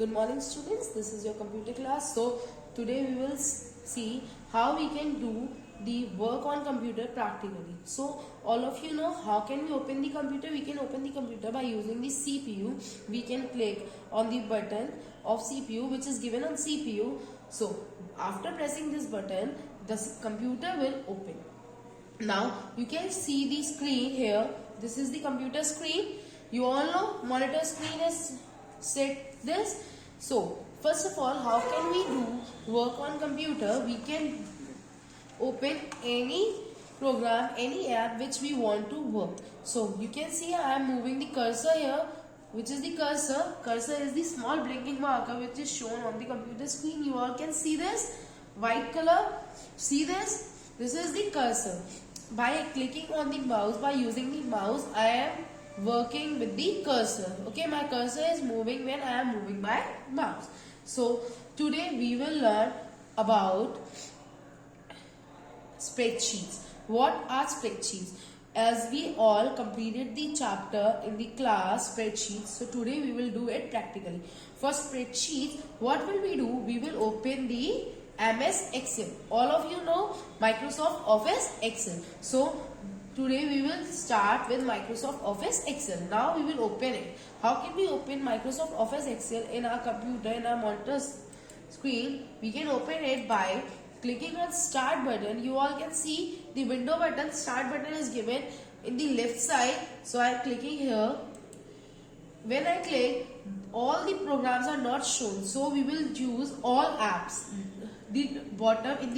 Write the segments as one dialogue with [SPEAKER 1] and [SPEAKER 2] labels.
[SPEAKER 1] Good morning students, this is your computer class. So today we will see how we can do the work on computer practically. So all of you know how can we open the computer? We can open the computer by using the CPU. We can click on the button of CPU which is given on CPU. So after pressing this button, the computer will open. Now you can see the screen here. This is the computer screen. You all know monitor screen is set this. So first of all, how can we do work on computer? We can open any program, any app which we want to work. So you can see I am moving the cursor here. Which is the cursor? Cursor is the small blinking marker which is shown on the computer screen. You all can see this white color. See this? This is the cursor. By clicking on the mouse, by using the mouse, I am working with the cursor. Okay, my cursor is moving when I am moving my mouse. So today we will learn about spreadsheets. What are spreadsheets? As we all completed the chapter in the class spreadsheets, so today we will do it practically. For spreadsheets, what will we do? We will open the MS Excel. All of you know Microsoft Office Excel. So today we will start with Microsoft Office Excel. Now we will open it. How can we open Microsoft Office Excel in our computer, in our monitor screen? We can open it by clicking on start button. You all can see the window button. Start button is given in the left side. So I am clicking here. When I click, all the programs are not shown. So we will choose all apps. In the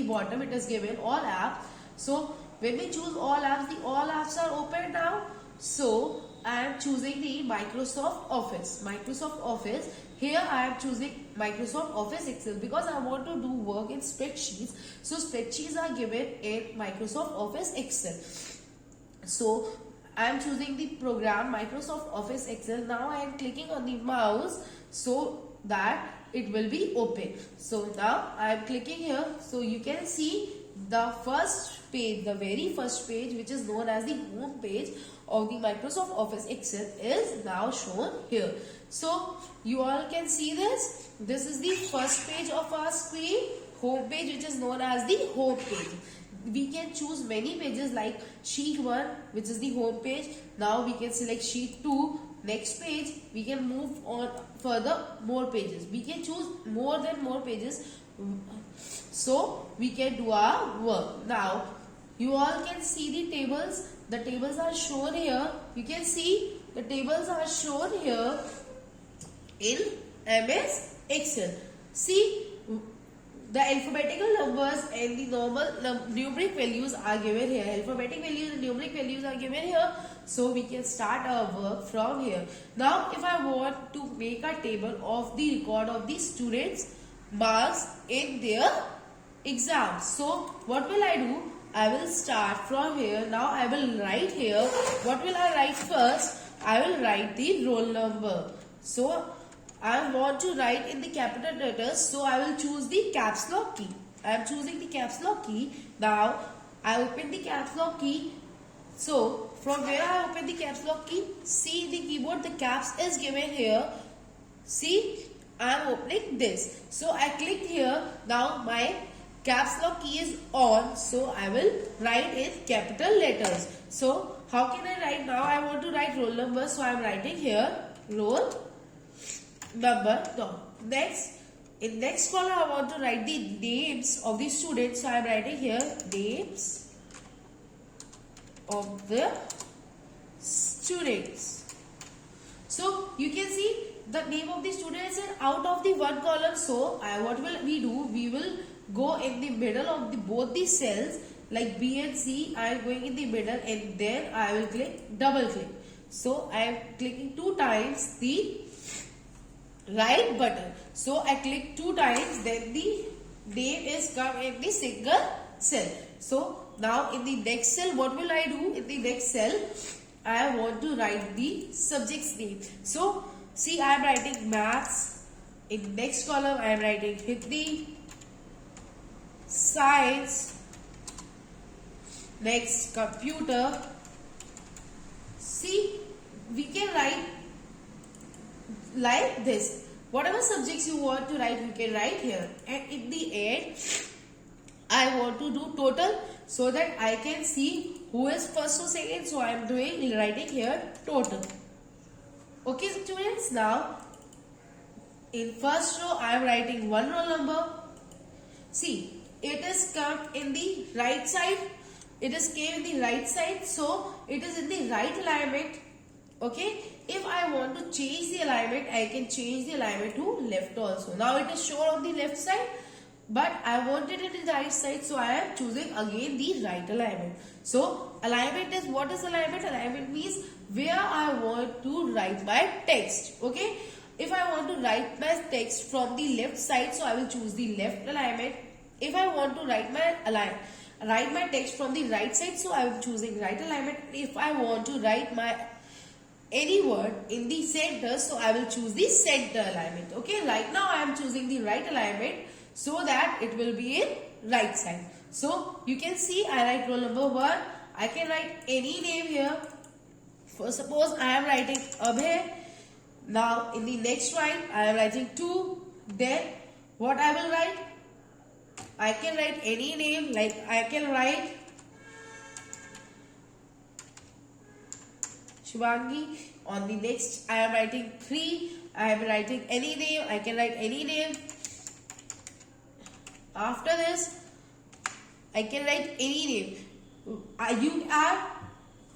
[SPEAKER 1] bottom it is given all apps. So when we choose all apps are open now. So I am choosing the Microsoft Office. Microsoft Office. Here I am choosing Microsoft Office Excel because I want to do work in spreadsheets. So spreadsheets are given in Microsoft Office Excel. So I am choosing the program Microsoft Office Excel. Now I am clicking on the mouse so that it will be open. So now I am clicking here. So you can see the first page, the very first page, which is known as the home page of the Microsoft Office Excel, is now shown here. So you all can see this. This is the first page of our screen, home page, which is known as the home page. We can choose many pages like sheet 1, which is the home page. Now we can select sheet 2. Next page, we can move on further more pages. We can choose more pages. So we can do our work. Now you all can see the tables. The tables are shown here. You can see the tables are shown here in MS Excel. See, the alphabetical numbers and the normal numeric values are given here. Alphabetic values and numeric values are given here. So we can start our work from here. Now if I want to make a table of the record of the students' marks in their exams. So what will I do? I will start from here. Now I will write here. What will I write first? I will write the roll number. So I want to write in the capital letters. So I will choose the caps lock key. I am choosing the caps lock key. Now I open the caps lock key. So from where I open the caps lock key, see the keyboard, the caps is given here. See, I am opening this. So I click here. Now my caps lock key is on. So I will write in capital letters. So how can I write now? I want to write roll number. So I am writing here roll number. Next, in next column I want to write the names of the students. So I am writing here names of the students. So you can see the name of the students is out of the one column. So what will we do? We will go in the middle of both the cells like B and C. I am going in the middle and then I will click double click. So I am clicking 2 times the right button. So I click 2 times, then the name is come in the single cell. So now in the next cell, what will I do? In the next cell, I want to write the subject's name. So see, I am writing maths. In next column, I am writing Hindi, science, next computer. See, we can write like this. whatever subjects you want to write, you can write here. And in the end, I want to do total so that I can see who is first or second. So I am writing here total. Okay, students. Now in first row, I am writing one roll number. See, it is come in the right side. It is came in the right side, so it is in the right alignment. Okay. If I want to change the alignment, I can change the alignment to left also. Now it is shown on the left side, but I wanted it in the right side, so I am choosing again the right alignment. So alignment is, what is alignment? Alignment means where I want to write my text. Okay. If I want to write my text from the left side, so I will choose the left alignment. If I want to write my text from the right side, so I am choosing right alignment. If I want to write my any word in the center, so I will choose the center alignment. Okay, right now I am choosing the right alignment so that it will be in right side. So you can see I write roll number 1. I can write any name here. For suppose I am writing Abhay. Now in the next line I am writing 2. Then what I will write? I can write any name, like I can write Shivangi. On the next I am writing 3. I am writing any name. I can write any name. After this I can write any name.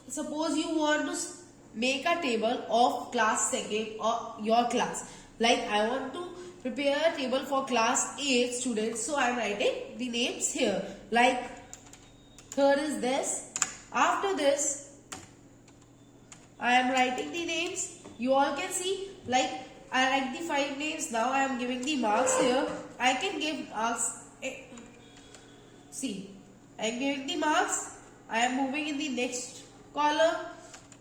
[SPEAKER 1] Suppose you want to make a table of class 2nd or your class. Like I want to prepare a table for class 8 students. So I am writing the names here. Like third is this. After this I am writing the names. You all can see, like I write the 5 names. Now I am giving the marks here. I can give marks. See, I am giving the marks. I am moving in the next column.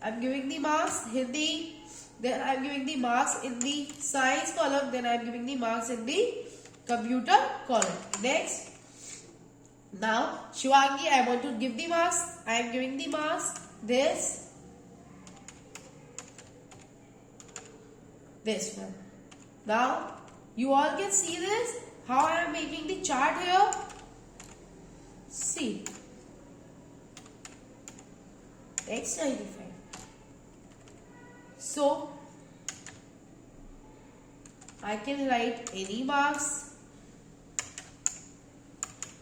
[SPEAKER 1] I am giving the marks Hindi. Then I am giving the marks in the science column. Then I am giving the marks in the computer column. Next. Now Shivangi, I want to give the marks. I am giving the marks. This one. Now you all can see this, how I am making the chart here. See, next 95. So I can write any marks,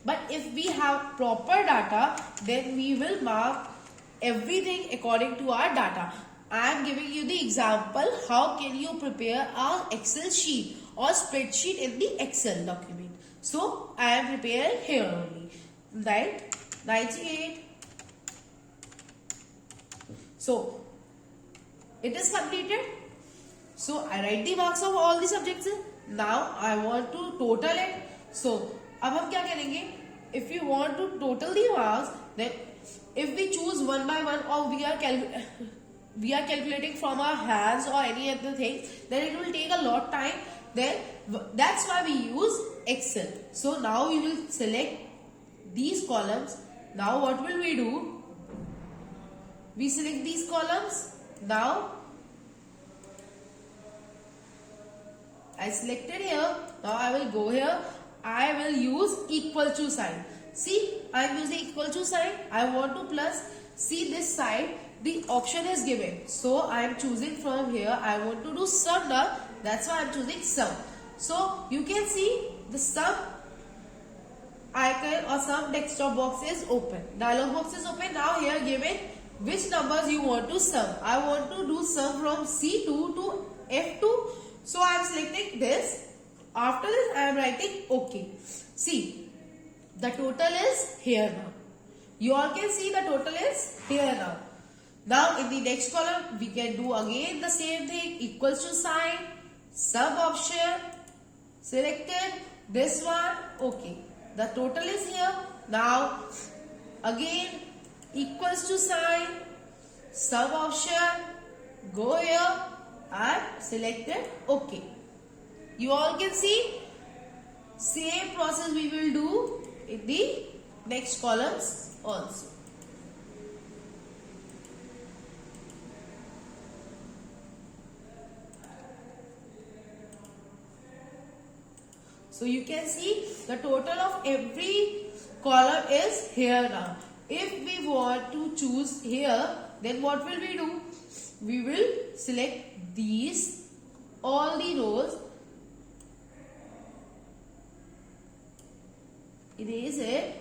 [SPEAKER 1] but if we have proper data, then we will mark everything according to our data. I am giving you the example how can you prepare an Excel sheet or spreadsheet in the Excel document. So I am preparing here only. Right? 98. So it is completed. So I write the marks of all the subjects. Now I want to total it. So अब हम क्या करेंगे? If you want to total the marks, then if we choose one by one or we are calculating from our hands or any other thing, then it will take a lot time. Then that's why we use Excel. So now we will select these columns. Now what will we do? We select these columns. Now I selected here. Now I will go here. I will use equal to sign. See, I am using equal to sign. I want to plus. See this side, the option is given. So I am choosing from here. I want to do sum now. That's why I am choosing sum. So you can see the sum icon or sum desktop box is open. Dialog box is open. Now here given which numbers you want to sum. I want to do sum from C2 to F2. So I am selecting this. After this I am writing OK. See, the total is here now. You all can see the total is here now. Now in the next column we can do again the same thing. Equals to sign, sub option, selected, this one, OK. The total is here. Now again equals to sign, sub option, go here and selected OK. You all can see same process we will do in the next columns also. So you can see the total of every column is here now. If we want to choose here, then what will we do? We will select these, all the rows, erase it,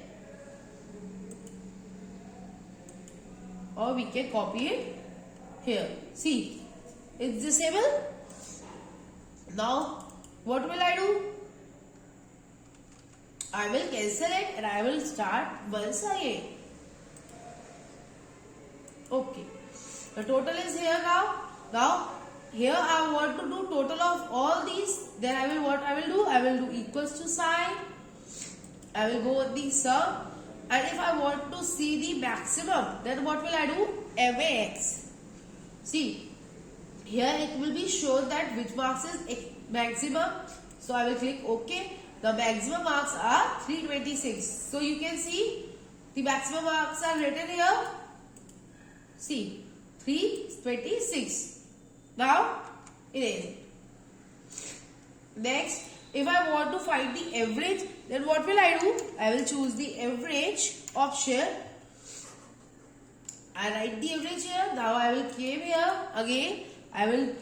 [SPEAKER 1] or we can copy it here. See, it's disabled. Now, what will I do? I will cancel it and I will start once again. Okay. The total is here now. Now, here I want to do total of all these. Then I will, what I will do? I will do equals to sign. I will go with the sum. And if I want to see the maximum, then what will I do? MAX. See, here it will be shown that which marks is maximum. So I will click OK. The maximum marks are 326. So you can see the maximum marks are written here. See, 326. Now, erase it. Next, if I want to find the average, then what will I do? I will choose the average option. I write the average here. Now I will came here again. I will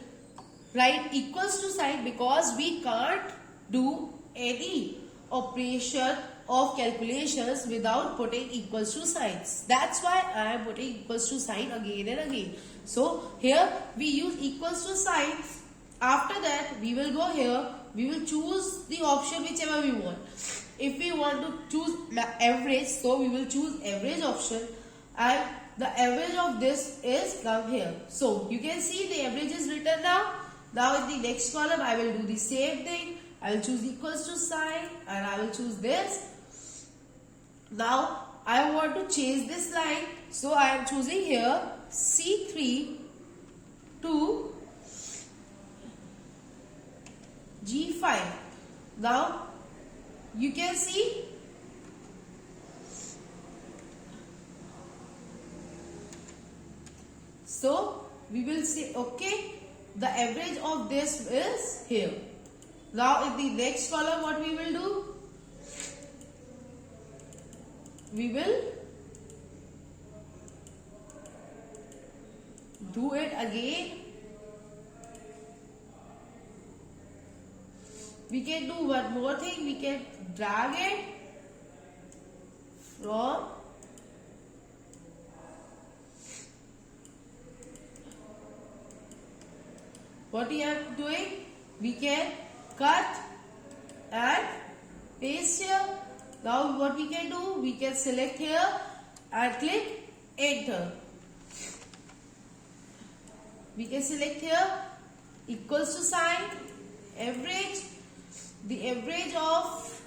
[SPEAKER 1] write equals to sign because we can't do any operation of calculations without putting equals to signs. That's why I am putting equals to sign again and again. So here we use equals to sign. After that we will go here. We will choose the option whichever we want. If we want to choose average, so we will choose average option, and the average of this is come here. So you can see the average is written now. Now in the next column I will do the same thing. I will choose equals to sign and I will choose this. Now I want to change this line. So I am choosing here C3 to G5. Now you can see so we will say okay, the average of this is here. Now in the next column what we will do? We will do it again. We can do one more thing. We can drag it from what we are doing. We can cut and paste here. Now what we can do? We can select here and click enter. We can select here equals to sign, average, the average of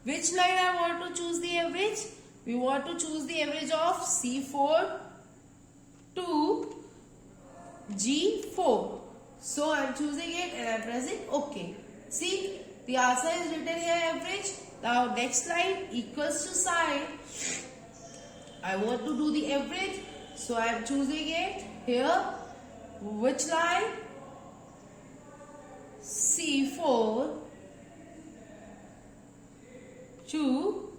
[SPEAKER 1] which line I want to choose the average? We want to choose the average of C4 to G4. So I am choosing it and I am pressing OK. See, the answer is written here average. Now next line equals to sign. I want to do the average. So I am choosing it here. Which line? C4 to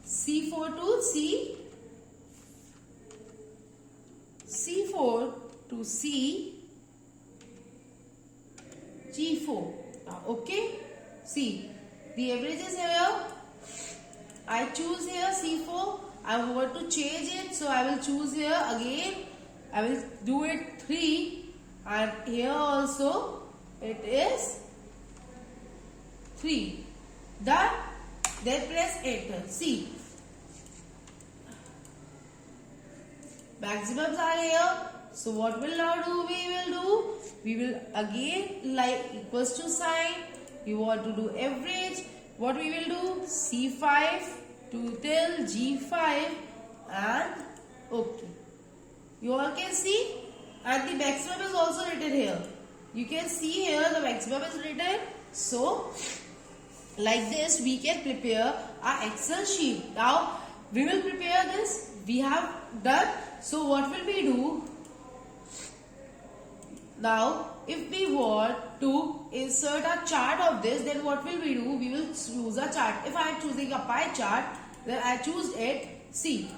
[SPEAKER 1] C4 to C4 to C G4. Okay. See, the average is here. I choose here C4. I want to change it, so I will choose here again. I will do it 3, and here also it is 3. Done. Then press enter. See, maximums are here. So what will now do? We will again like equals to sign. We want to do average. What we will do? C5 to till G5 and OK. You all can see, and the maximum is also written here. You can see here the maximum is written. So like this we can prepare our Excel sheet. Now we will prepare this. We have done. So what will we do? Now, if we want to insert a chart of this, then what will we do? We will use a chart. If I am choosing a pie chart, then I choose it C.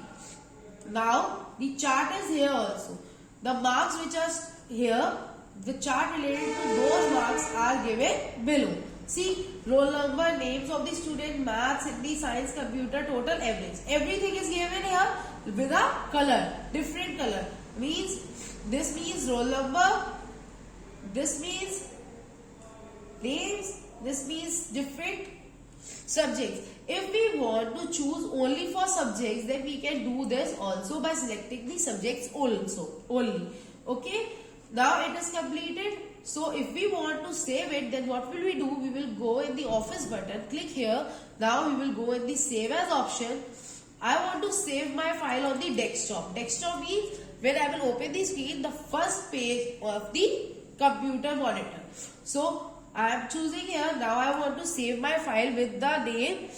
[SPEAKER 1] Now, the chart is here also. The marks which are here, the chart related to those marks are given below. See, roll number, names of the student, maths, Hindi, science, computer, total, average. Everything is given here with a color, different color. This means roll number, this means names, this means different subjects. If we want to choose only for subjects, then we can do this also by selecting the subjects only. Okay. Now it is completed. So if we want to save it, then what will we do? We will go in the office button, click here. Now we will go in the save as option. I want to save my file on the desktop. Desktop means when I will open the screen, the first page of the computer monitor. So I am choosing here. Now I want to save my file with the name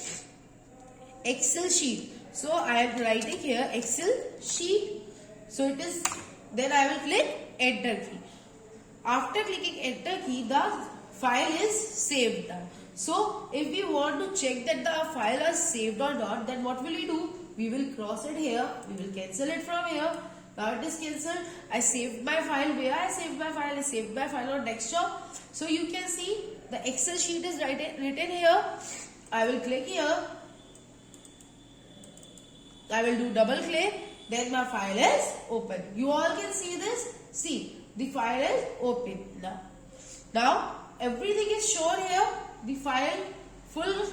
[SPEAKER 1] Excel sheet. So I am writing here Excel sheet. So it is, then I will click enter key. After clicking enter key, the file is saved now. So if we want to check that the file is saved or not, then what will we do? We will cross it here. We will cancel it from here. Now it is cancelled. I saved my file. Where I saved my file? I saved my file on desktop. So you can see the Excel sheet is written here. I will click here. I will do double click. Then my file is open. You all can see this. See, the file is open now. Now everything is shown here. The file full.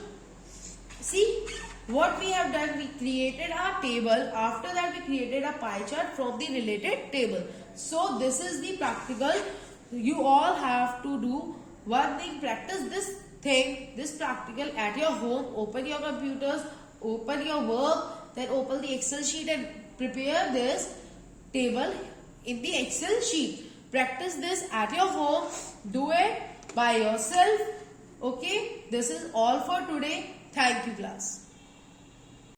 [SPEAKER 1] See what we have done. We created a table. After that, we created a pie chart from the related table. So this is the practical. You all have to do one thing. Practice this practical at your home. Open your computers. Open your work. Then open the Excel sheet and prepare this table in the Excel sheet. Practice this at your home. Do it by yourself. Okay. This is all for today. Thank you, class.